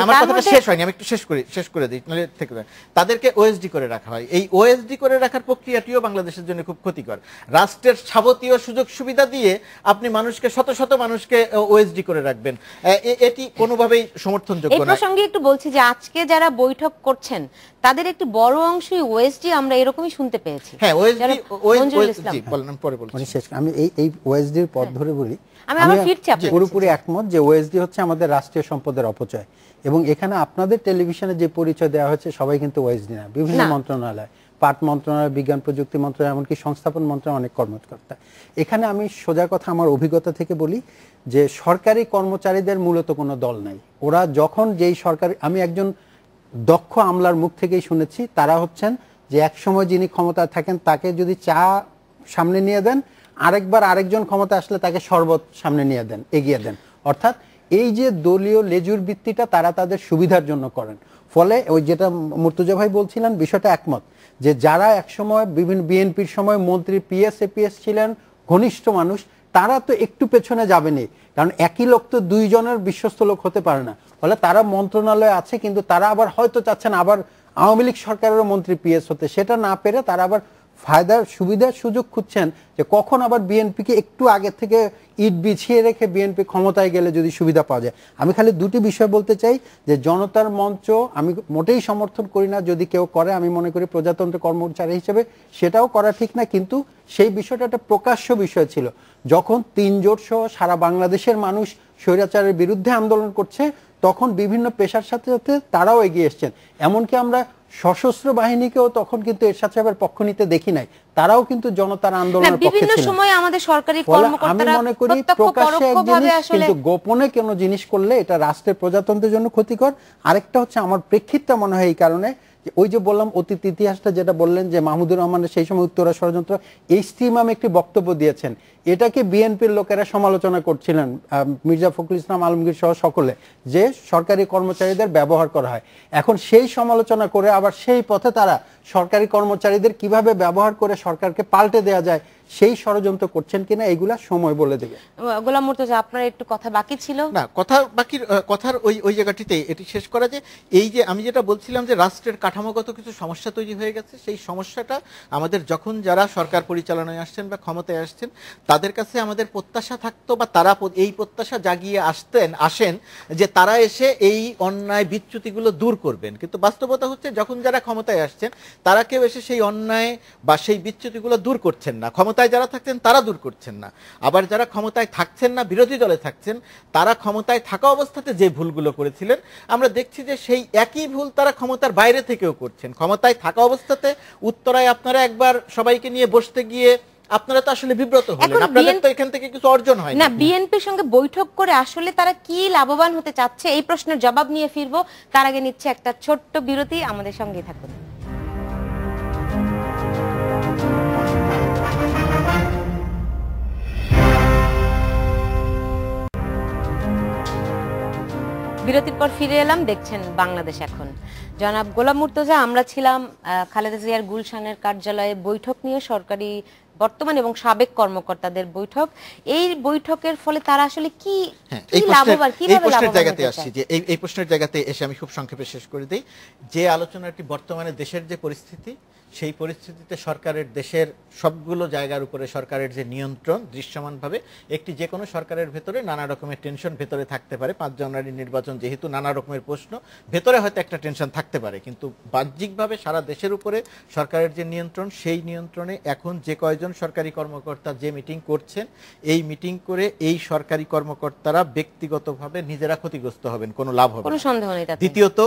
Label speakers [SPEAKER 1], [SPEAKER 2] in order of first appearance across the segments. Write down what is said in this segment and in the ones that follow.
[SPEAKER 1] আমার কথাটা শেষ হয়নি, আমি একটু শেষ করে দিই, নাহলে থেকে তাদেরকে ওএসডি করে রাখা হয়। এই ওএসডি করে রাখার প্রক্রিয়াটিও বাংলাদেশের জন্য খুব ক্ষতিকর। রাষ্ট্রের যাবতীয় সুযোগ সুবিধা দিয়ে আপনি মানুষকে শত শত মানুষকে ওএসডি করে রাখবেন, এটি কোনোভাবেই সমর্থনযোগ্য না।
[SPEAKER 2] এই প্রসঙ্গে একটু বলছি যে আজকে যারা বৈঠক করছেন তাদের একটি বড় অংশই ওএসডি, আমরা এরকমই শুনতে পেয়েছি।
[SPEAKER 1] হ্যাঁ, ওএসডি বললাম, পরে বলছি।
[SPEAKER 3] আমি এই ওএসডির পথ ধরে বলি,
[SPEAKER 2] আমি
[SPEAKER 3] পুরোপুরি একমত যে ওএসডি হচ্ছে আমাদের রাষ্ট্রীয় সম্পদের অপচয়। এবং এখানে আপনাদের টেলিভিশনে যে পরিচয় দেওয়া হচ্ছে সবাই কিন্তু ওএসডি না, বিভিন্ন মন্ত্রণালয়, পাট মন্ত্রণালয়, বিজ্ঞান প্রযুক্তি মন্ত্রণালয়, এমনকি সংস্থাপন মন্ত্রণালয় অনেক কর্মকর্তা। এখানে আমি সোজা কথা আমার অভিজ্ঞতা থেকে বলি যে সরকারি কর্মচারীদের মূলত কোনো দল নাই। ওরা যখন যেই সরকারি, আমি একজন দক্ষ আমলার মুখ থেকেই শুনেছি, তারা হচ্ছেন যে এক সময় যিনি ক্ষমতায় থাকেন তাকে যদি চা সামনে নিয়ে দেন, আরেকবার আরেকজন ক্ষমতা আসলে তাকে শরবত সামনে নিয়ে দেন, এগিয়ে দেন। অর্থাৎ এই যে দলীয় লেজুর ভিত্তিটা তারা তাদের সুবিধার জন্য করেন। ফলে ওই যেটা মুর্তজা ভাই বলছিলেন বিষয়টা একমত, যে যারা একসময় বিভিন্ন বিএনপির সময় মন্ত্রী পিএস এপিএস ছিলেন, ঘনিষ্ঠ মানুষ, তারা তো একটু পেছনে যাবেনি, কারণ একই লোক তো দুইজনের বিশ্বস্ত লোক হতে পারে না। ফলে তারা মন্ত্রণালয়ে আছে, কিন্তু তারা আবার হয়তো চাচ্ছেন আবার আওয়ামী লীগ সরকারের মন্ত্রী পিএস হতে, সেটা না পেরে তারা আবার ফায়দার সুবিধার সুযোগ খুঁজছেন যে কখন আবার বিএনপিকে একটু আগে থেকে ইট বিছিয়ে রেখে বিএনপি ক্ষমতায় গেলে যদি সুবিধা পাওয়া যায়। আমি খালি দুটি বিষয় বলতে চাই, যে জনতার মঞ্চ আমি মোটেই সমর্থন করি না, যদি কেউ করে আমি মনে করি প্রজাতন্ত্র কর্মচারী হিসেবে সেটাও করা ঠিক না, কিন্তু সেই বিষয়টা একটা প্রকাশ্য বিষয় ছিল। যখন ৩ জোট সহ সারা বাংলাদেশের মানুষ স্বৈরাচারের বিরুদ্ধে আন্দোলন করছে, তখন বিভিন্ন পেশার সাথে সাথে তারাও এগিয়ে এসছেন। এমনকি আমরা সশস্ত্র বাহিনীকেও তখন কিন্তু এরশাদ সাহেবের পক্ষ নিতে দেখি নাই, তারাও কিন্তু জনতার আন্দোলনের পক্ষে ছিলেন।
[SPEAKER 2] বিভিন্ন সময় আমাদের সরকারি কর্মকর্তারা
[SPEAKER 3] আমি মনে করি প্রকাশ্যে এক জিনিস, কিন্তু গোপনে কোন জিনিস করলে এটা রাষ্ট্রের প্রজাতন্ত্রের জন্য ক্ষতিকর। আরেকটা হচ্ছে আমার প্রেক্ষিতটা মনে হয় এই কারণে, ওই যে বললাম অতীত ইতিহাসটা যেটা বললেন যে মাহমুদুর রহমানের সেই সময় উত্তরা ষড়যন্ত্র, এইচটি ইমাম একটি বক্তব্য দিয়েছেন, এটাকে বিএনপির লোকেরা সমালোচনা করছিলেন, মির্জা ফখরুল ইসলাম আলমগীর সহ সকলে, যে সরকারি কর্মচারীদের ব্যবহার করা হয়। এখন সেই সমালোচনা করে আবার সেই পথে তারা সরকারি কর্মচারীদের কিভাবে ব্যবহার করে সরকারকে পাল্টে দেওয়া যায় সেই ষড়যন্ত্র করছেন কিনা এগুলা সময় বলে দেবে।
[SPEAKER 2] গোলাম মুর্তজা, আপনার একটু কথা বাকি ছিল
[SPEAKER 1] না? কথার ওই জায়গাটিতে এটি শেষ করা, যে এই যে আমি যেটা বলছিলাম যে রাষ্ট্রের কাঠামোগত কিছু সমস্যা তৈরি হয়ে গেছে, সেই সমস্যাটা আমাদের যখন যারা সরকার পরিচালনায় আসছেন বা ক্ষমতায় আসছেন তাদের কাছে আমাদের প্রত্যাশা থাকতো, বা তারা এই প্রত্যাশা জাগিয়ে আসেন যে তারা এসে এই অন্যায় বিচ্যুতিগুলো দূর করবেন। কিন্তু বাস্তবতা হচ্ছে যখন যারা ক্ষমতায় আসছেন তারা কেউ এসে সেই অন্যায় বা সেই বিচ্যুতিগুলো দূর করছেন না। ক্ষমতায় যারা থাকছেন তারা দূর করছেন না, আবার যারা ক্ষমতায় থাকছেন না, বিরোধী দলে থাকছেন, তারা ক্ষমতায় থাকা অবস্থাতে যে ভুলগুলো করেছিলেন আমরা দেখছি যে সেই একই ভুল তারা ক্ষমতার বাইরে থেকেও করছেন। ক্ষমতায় থাকা অবস্থাতে উত্তরায় আপনারা একবার সবাইকে নিয়ে বসতে গিয়ে আপনারা তো আসলে বিব্রত হলেন, আপনাদের তো এখান থেকে কিছু অর্জন হয় না।
[SPEAKER 2] বিএনপির সঙ্গে বৈঠক করে আসলে তারা কি লাভবান হতে চাচ্ছে এই প্রশ্নের জবাব নিয়ে ফিরবো, তার আগে নিচ্ছে একটা ছোট্ট বিরতি, আমাদের সঙ্গেই থাকুন। বিরতির পর ফিরে এলাম, দেখছেন বাংলাদেশ এখন। জনাব গোলাম মুর্তজা, আমরা ছিলাম খালেদা জিয়ার গুলশানের কার্যালয়ে বৈঠক নিয়ে, সরকারি বর্তমান এবং সাবেক কর্মকর্তাদের বৈঠক। এই বৈঠকের ফলে তারা আসলে কি লাভবান, কিভাবে লাভবান
[SPEAKER 1] জায়গাতে আসছে, যে এই প্রশ্নের জায়গাতে এসে আমি খুব সংক্ষেপে শেষ করে দেই যে আলোচনাটি বর্তমানে দেশের যে পরিস্থিতি, সেই পরিস্থিতিতে সরকারের দেশের সবগুলো জায়গার উপরে সরকারের যে নিয়ন্ত্রণ দৃশ্যমানভাবে, একটি যে কোনো সরকারের ভেতরে নানা রকমের টেনশন ভেতরে থাকতে পারে। 5 জানুয়ারি নির্বাচন যেহেতু, নানা রকমের প্রশ্ন ভেতরে হয়তো একটা টেনশন থাকতে পারে, কিন্তু বাহ্যিকভাবে সারা দেশের উপরে সরকারের যে নিয়ন্ত্রণ, সেই নিয়ন্ত্রণে এখন যে কয়জন সরকারি কর্মকর্তা যে মিটিং করছেন, এই মিটিং করে এই সরকারি কর্মকর্তারা ব্যক্তিগতভাবে নিজেরা ক্ষতিগ্রস্ত হবেন, কোনো লাভ হবে না। দ্বিতীয়ত,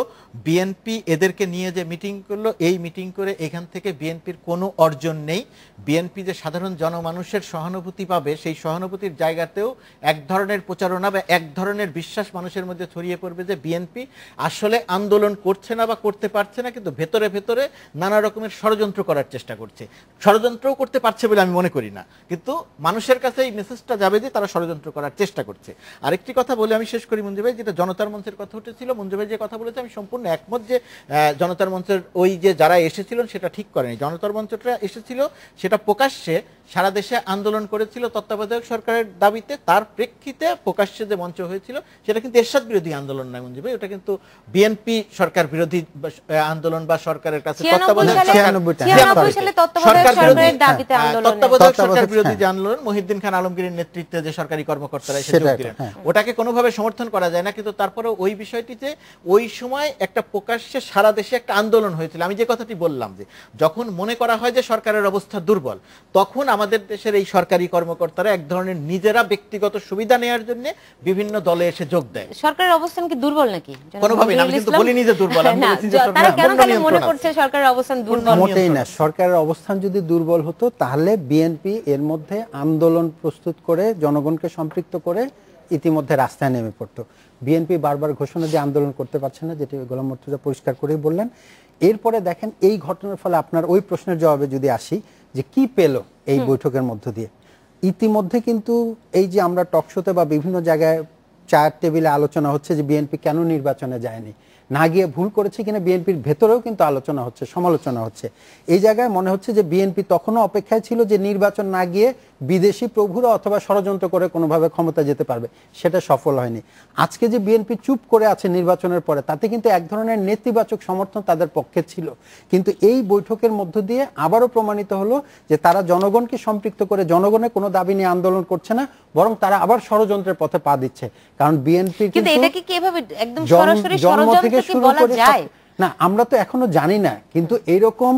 [SPEAKER 1] বিএনপি এদেরকে নিয়ে যে মিটিং করলো, এই মিটিং করে এখান থেকে বিএনপির কোনো অর্জন নেই। বিএনপি যে সাধারণ জনমানুষের সহানুভূতি পাবে, সেই সহানুভূতির জায়গাতেও এক ধরনের প্রচারণা বা এক ধরনের বিশ্বাস মানুষের মধ্যে ছড়িয়ে পড়বে যে বিএনপি আসলে আন্দোলন করছে না বা করতে পারছে না, কিন্তু ভেতরে ভেতরে নানা রকমের ষড়যন্ত্র করার চেষ্টা করছে। ষড়যন্ত্রও করতে পারছে যাচ্ছে বলে আমি মনে করি না, কিন্তু মানুষের কাছে এই মেসেজটা যাবে যে তারা ষড়যন্ত্র করার চেষ্টা করছে। আরেকটি কথা বলে আমি শেষ করি মঞ্জু ভাই, যেটা জনতার মঞ্চের কথা উঠেছিল, মঞ্জু ভাই যে কথা বলেছে আমি সম্পূর্ণ একমত যে জনতার মঞ্চের ওই যে যারা এসেছিলেন সেটা ঠিক করেনি। জনতার মঞ্চটা এসেছিল সেটা প্রকাশ্যে সারা দেশে আন্দোলন করেছিল তত্ত্বাবধায়ক সরকারের দাবিতে, তার প্রেক্ষিতে প্রকাশ্যে যে মঞ্চ হয়েছিল সেটা কিন্তু এরশাদ বিরোধী আন্দোলন নয় মঞ্জু ভাই, ওটা কিন্তু বিএনপি সরকার বিরোধী আন্দোলন বা সরকারের কাছে তত্ত্বাবধায়ক সরকার বিরোধী যে আন্দোলন মহিউদ্দিন খান আলমগীরের নেতৃত্বে যে সরকারি কর্মকর্তারা এসে যোগ দিলেন, ওটাকে কোনোভাবে সমর্থন করা যায় না। কিন্তু তারপরে ওই বিষয়টিতে ওই সময় একটা প্রকাশ্যে সারা দেশে একটা আন্দোলন হয়েছিল। আমি যে কথাটি বললাম যে যখন মনে করা হয় যে সরকারের অবস্থা দুর্বল, তখন আমাদের দেশের এই সরকারি কর্মকর্তারা এক ধরনের নিজেরা ব্যক্তিগত সুবিধা নেওয়ার জন্য বিভিন্ন দলে এসে যোগ দেয়।
[SPEAKER 2] সরকারের অবস্থান কি দুর্বল নাকি?
[SPEAKER 1] কোনোভাবে না, আমি কিন্তু বলিনি যে দুর্বল, আমি বলেছি যে
[SPEAKER 2] তারা কেন তাহলে মনে করছে সরকারের অবস্থান দুর্বল?
[SPEAKER 3] মোটেই না, সরকারের অবস্থান যদি দুর্বল হতো তাহলে বিএনপি এর মধ্যে আন্দোলন প্রস্তুত করে জনগণকে সম্পৃক্ত করে ইতিমধ্যে রাস্তায় নেমে পড়তো। বিএনপি বারবার ঘোষণা দিয়ে আন্দোলন করতে পারছে না, যেটি গোলাম মুর্তজা পরিষ্কার করেই বললেন। এরপরে দেখেন এই ঘটনার ফলে আপনার ওই প্রশ্নের জবাবে যদি আসি যে কি পেল এই বৈঠকের মধ্য দিয়ে, ইতিমধ্যে কিন্তু এই যে আমরা টকশোতে বা বিভিন্ন জায়গায় চায়ের টেবিলে আলোচনা হচ্ছে যে বিএনপি কেন নির্বাচনে যায়নি, না গিয়ে ভুল করেছে কিনা বিএনপির ভেতরেও কিন্তু আলোচনা হচ্ছে, সমালোচনা হচ্ছে। এই জায়গায় মনে হচ্ছে যে বিএনপি তখনও অপেক্ষায় ছিল যে নির্বাচন না গিয়ে বিদেশি প্রভুরা অথবা ষড়যন্ত্র করে কোনোভাবে ক্ষমতা যেতে পারবে, সেটা সফল হয়নি। আজকে যে বিএনপি চুপ করে আছে নির্বাচনের পরে, তাতে কিন্তু এক ধরনের নেতিবাচক সমর্থন তাদের পক্ষে ছিল। কিন্তু এই বৈঠকের মধ্য দিয়ে আবারও প্রমাণিত হলো যে তারা জনগণকে সম্পৃক্ত করে জনগণের কোনো দাবি নিয়ে আন্দোলন করছে না, বরং তারা আবার ষড়যন্ত্রের পথে পা দিচ্ছে। কারণ বিএনপি
[SPEAKER 2] কিন্তু এটা কি কিভাবে একদম সরাসরি ষড়যন্ত্র কি বলা যায়
[SPEAKER 3] না, আমরা তো এখনো জানি না। কিন্তু এইরকম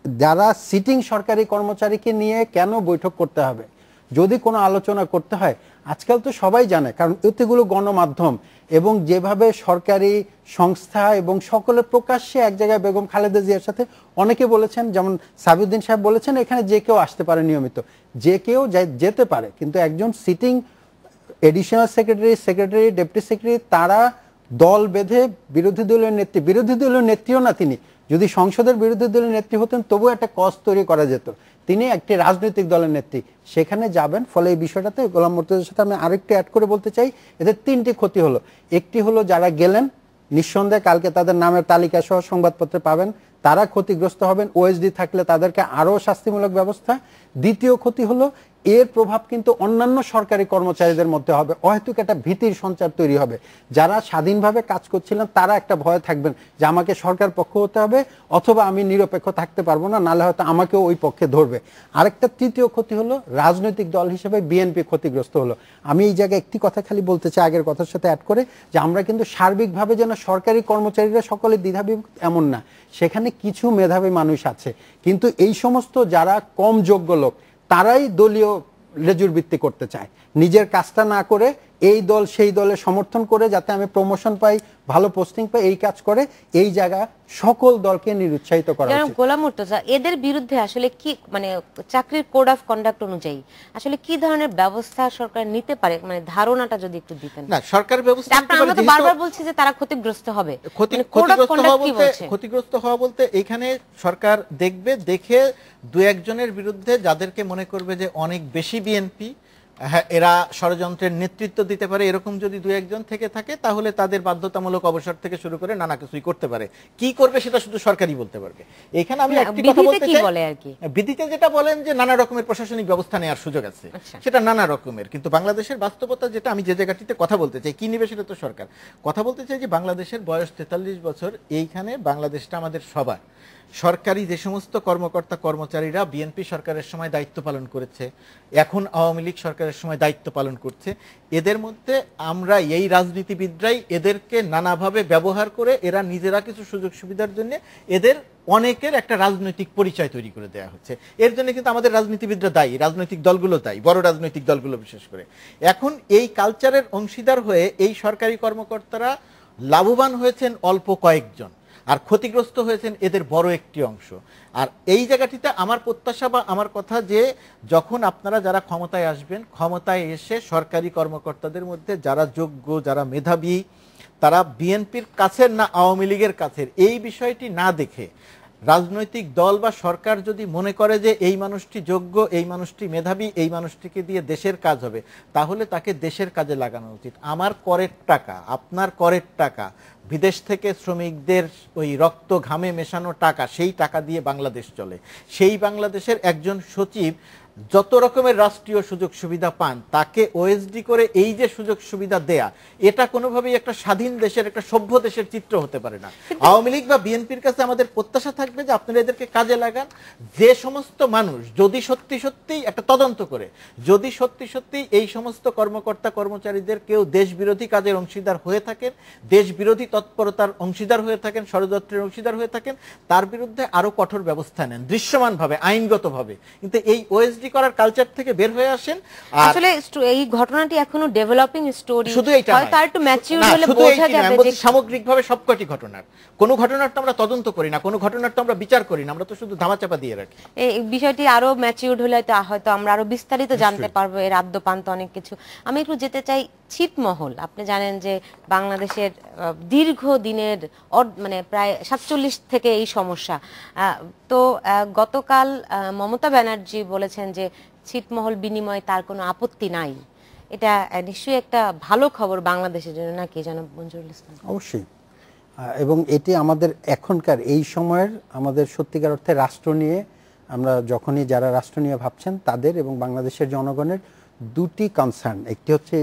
[SPEAKER 3] যারা সিটিং সরকারি কর্মচারীকে নিয়ে কেন বৈঠক করতে হবে, যদি কোনো আলোচনা করতে হয়, আজকাল তো সবাই জানে, কারণ এতগুলো গণমাধ্যম এবং যেভাবে সরকারি সংস্থা এবং সকলে প্রকাশ্যে এক জায়গায় বেগম খালেদা জিয়ার সাথে অনেকে বলেছেন, যেমন সাবিউদ্দিন সাহেব বলেছেন এখানে যে কেউ আসতে পারে, নিয়মিত যে কেউ যেতে পারে, কিন্তু একজন sitting additional secretary, deputy secretary তারা দল বেঁধে বিরোধী দলীয় নেত্রীও না, তিনি যদি সংসদের বিরোধী দলীয় নেত্রী হতেন তবুও একটা কষ্ট তৈরি করা যেত, তিনি একটি রাজনৈতিক দলের নেত্রী, সেখানে যাবেন। ফলে এই বিষয়টাতে গোলাম মুর্তজার সাথে আমি আরেকটু অ্যাড করে বলতে চাই, এদের তিনটি ক্ষতি হলো। একটি হলো যারা গেলেন নিঃসন্দেহে কালকে তাদের নামের তালিকা সহ সংবাদপত্রে পাবেন, তারা ক্ষতিগ্রস্ত হবেন, ওএসডি থাকলে তাদেরকে আরও শাস্তিমূলক ব্যবস্থা। দ্বিতীয় ক্ষতি হলো এর প্রভাব কিন্তু অন্যান্য সরকারি কর্মচারীদের মধ্যে হবে, অহেতুক একটা ভীতির সঞ্চার তৈরি হবে। যারা স্বাধীনভাবে কাজ করছিলেন তারা একটা ভয় থাকবেন যে আমাকে সরকার পক্ষ হতে হবে অথবা আমি নিরপেক্ষ থাকতে পারবো না, নাহলে হয়তো আমাকেও ওই পক্ষে ধরবে। আরেকটা তৃতীয় ক্ষতি হলো রাজনৈতিক দল হিসেবে বিএনপি ক্ষতিগ্রস্ত হলো। আমি এই জায়গায় একটি কথা খালি বলতে চাই আগের কথার সাথে অ্যাড করে, যে আমরা কিন্তু সার্বিকভাবে যেন সরকারি কর্মচারীরা সকলে দ্বিধাবিভক্ত এমন না, সেখানে কিছু মেধাবী মানুষ আছে, কিন্তু এই সমস্ত যারা কম যোগ্য লোক তারাই দলীয় লেজুর ভিত্তি করতে চায়, নিজের কাজটা না করে এই দল সেই দলে সমর্থন করে যাতে আমি প্রমোশন পাই, ভালো পোস্টিং পাই, এই কাজ করে। এই জায়গা সকল দলকে নিরুৎসাহিত করা উচিত।
[SPEAKER 2] গোলাম মুর্তজা, এদের বিরুদ্ধে আসলে কি মানে চাকরির কোড অফ কন্ডাক্ট অনুযায়ী আসলে কি ধরনের ব্যবস্থা সরকার নিতে পারে, মানে ধারণাটা যদি একটু দিতেন।
[SPEAKER 1] না, সরকার ব্যবস্থা
[SPEAKER 2] আমরা তো বারবার বলছি যে তারা ক্ষতিগ্রস্ত হবে,
[SPEAKER 1] ক্ষতিগ্রস্ত হওয়া বলতে এখানে সরকার দেখবে, দেখে দু একজনের বিরুদ্ধে যাদেরকে মনে করবে যে অনেক বেশি বিএনপি এরা ষড়যন্ত্রের নেতৃত্ব দিতে পারে, এরকম যদি দু একজন থেকে থাকে তাহলে তাদের বাধ্যতামূলক অবসর থেকে শুরু করে নানা কিছুই করতে পারে। কি করবে সেটা শুধু সরকারই বলতে পারবে। এখানে আমি একটি কথা বলতে চাই, বিধিতে যেটা বলেন যে নানা রকমের প্রশাসনিক ব্যবস্থা নেওয়ার সুযোগ আছে, সেটা নানা রকমের, কিন্তু বাংলাদেশের বাস্তবতা যেটা আমি যে জায়গাটিতে কথা বলতে চাই, কি নিবে সেটা তো সরকার। কথা বলতে চাই যে বাংলাদেশের বয়স 43 বছর, এইখানে বাংলাদেশটা আমাদের সবার। সরকারি যে সমস্ত কর্মকর্তা কর্মচারীরা বিএনপি সরকারের সময় দায়িত্ব পালন করেছে, এখন আওয়ামী লীগ সরকারের সময় দায়িত্ব পালন করছে, এদের মধ্যে আমরা এই রাজনীতিবিদরাই এদেরকে নানাভাবে ব্যবহার করে এরা নিজেরা কিছু সুযোগ সুবিধার জন্য এদের অনেকের একটা রাজনৈতিক পরিচয় তৈরি করে দেওয়া হচ্ছে। এর জন্য কিন্তু আমাদের রাজনীতিবিদরা দায়ী, রাজনৈতিক দলগুলো দায়ী, বড় রাজনৈতিক দলগুলো বিশেষ করে। এখন এই কালচারের অংশীদার হয়ে এই সরকারি কর্মকর্তারা লাভবান হয়েছেন অল্প কয়েকজন, আর ক্ষতিগ্রস্ত হয়েছেন এদের বড় একটি অংশ। আর এই জায়গাটিতে আমার প্রত্যাশা বা আমার কথা যে যখন আপনারা যারা ক্ষমতায় আসবেন, ক্ষমতায় এসে সরকারি কর্মকর্তাদের মধ্যে যারা যোগ্য, যারা মেধাবী, তারা বিএনপির কাছের না আওয়ামী লীগের কাছের, এই বিষয়টি না দেখে রাজনৈতিক দল বা সরকার যদি মনে করে যে এই মানুষটি যোগ্য, এই মানুষটি মেধাবী, এই মানুষটিকে দিয়ে দেশের কাজ হবে, তাহলে তাকে দেশের কাজে লাগানো উচিত। আমার করের টাকা, আপনার করের টাকা, বিদেশ থেকে শ্রমিকদের ওই রক্ত ঘামে মেশানো টাকা, সেই টাকা দিয়ে বাংলাদেশ চলে। সেই বাংলাদেশের একজন সচিব যত রকমের রাষ্ট্রীয় সুযোগ সুবিধা পান, তাকে ওএসডি করে এই যে সুযোগ সুবিধা দেয়া, এটা কোনোভাবেই একটা স্বাধীন দেশের, একটা সভ্য দেশের চিত্র হতে পারে না। আওয়ামী লীগ বা বিএনপির কাছে আমাদের প্রত্যাশা থাকবে যে আপনারা এদেরকে কাজে লাগান। যে সমস্ত মানুষ যদি সত্যি সত্যি একটা তদন্ত করে, যদি সত্যি সত্যি এই সমস্ত কর্মকর্তা কর্মচারীদের কেউ দেশ বিরোধী কাজের অংশীদার হয়ে থাকেন, দেশ বিরোধী তৎপরতার অংশীদার হয়ে থাকেন, ষড়যন্ত্রের অংশীদার হয়ে থাকেন, তার বিরুদ্ধে আরো কঠোর ব্যবস্থা নেন দৃশ্যমানভাবে, আইনগতভাবে। কিন্তু এই ওএসডি করার কালচার থেকে বের হয়ে আসেন।
[SPEAKER 2] আসলে এই ঘটনাটি এখনো ডেভেলপিং স্টোরি,
[SPEAKER 1] শুধু এইটা
[SPEAKER 2] হয়তো আর একটু ম্যাচিউর হলে বোঝা যাবে যে
[SPEAKER 1] সামগ্রিকভাবে সবকটি ঘটনার, কোন ঘটনার তো আমরা তদন্ত করি না, কোন ঘটনার তো আমরা বিচার করি না, আমরা তো শুধু ধামাচাপা দিয়ে রাখি।
[SPEAKER 2] এই বিষয়টি আরো ম্যাচিউর হলে হয়তো আমরা আরো বিস্তারিত জানতে পারবো, এর আদ্যপান্ত অনেক কিছু। আমি একটু যেতে চাই ছিটমহল। আপনি জানেন যে বাংলাদেশের দীর্ঘ দিনের মানে প্রায় 47 থেকে এই সমস্যা। তো গতকাল মমতা ব্যানার্জি বলেছেন যে ছিটমহল বিনিময়ে তার কোনো আপত্তি নাই। এটা নিশ্চয়ই একটা ভালো খবর বাংলাদেশের জন্য, নাকি জনাব মঞ্জুরুল ইসলাম?
[SPEAKER 3] অবশ্যই, এবং এটি আমাদের এখনকার এই সময়ের আমাদের সত্যিকার অর্থে রাষ্ট্র নিয়ে, আমরা যখনই যারা রাষ্ট্র নিয়ে ভাবছেন তাদের এবং বাংলাদেশের জনগণের দুটি কনসার্ন। একটি হচ্ছে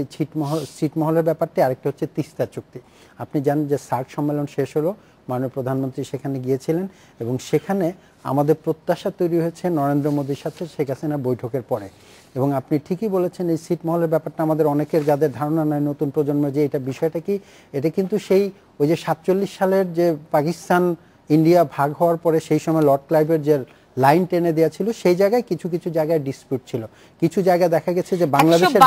[SPEAKER 3] ছিটমহলের ব্যাপারটি, আরেকটি হচ্ছে তিস্তা চুক্তি। আপনি জানেন যে সার্ক সম্মেলন শেষ হলো, মাননীয় প্রধানমন্ত্রী সেখানে গিয়েছিলেন এবং সেখানে আমাদের প্রত্যাশা তৈরি হয়েছে নরেন্দ্র মোদীর সাথে শেখ হাসিনার বৈঠকের পরে। এবং আপনি ঠিকই বলেছেন, এই ছিটমহলের ব্যাপারটা আমাদের অনেকের যাদের ধারণা নয়, নতুন প্রজন্মের, যে এটা বিষয়টা কি, এটা কিন্তু সেই ওই যে 47 সালের যে পাকিস্তান ইন্ডিয়া ভাগ হওয়ার পরে সেই সময় লর্ড ক্লাইভের যে লাইন টেনে দেওয়া ছিল, সেই জায়গায় কিছু কিছু জায়গায় ডিসপিউট ছিল। কিছু জায়গায় দেখা গেছে যে বাংলাদেশের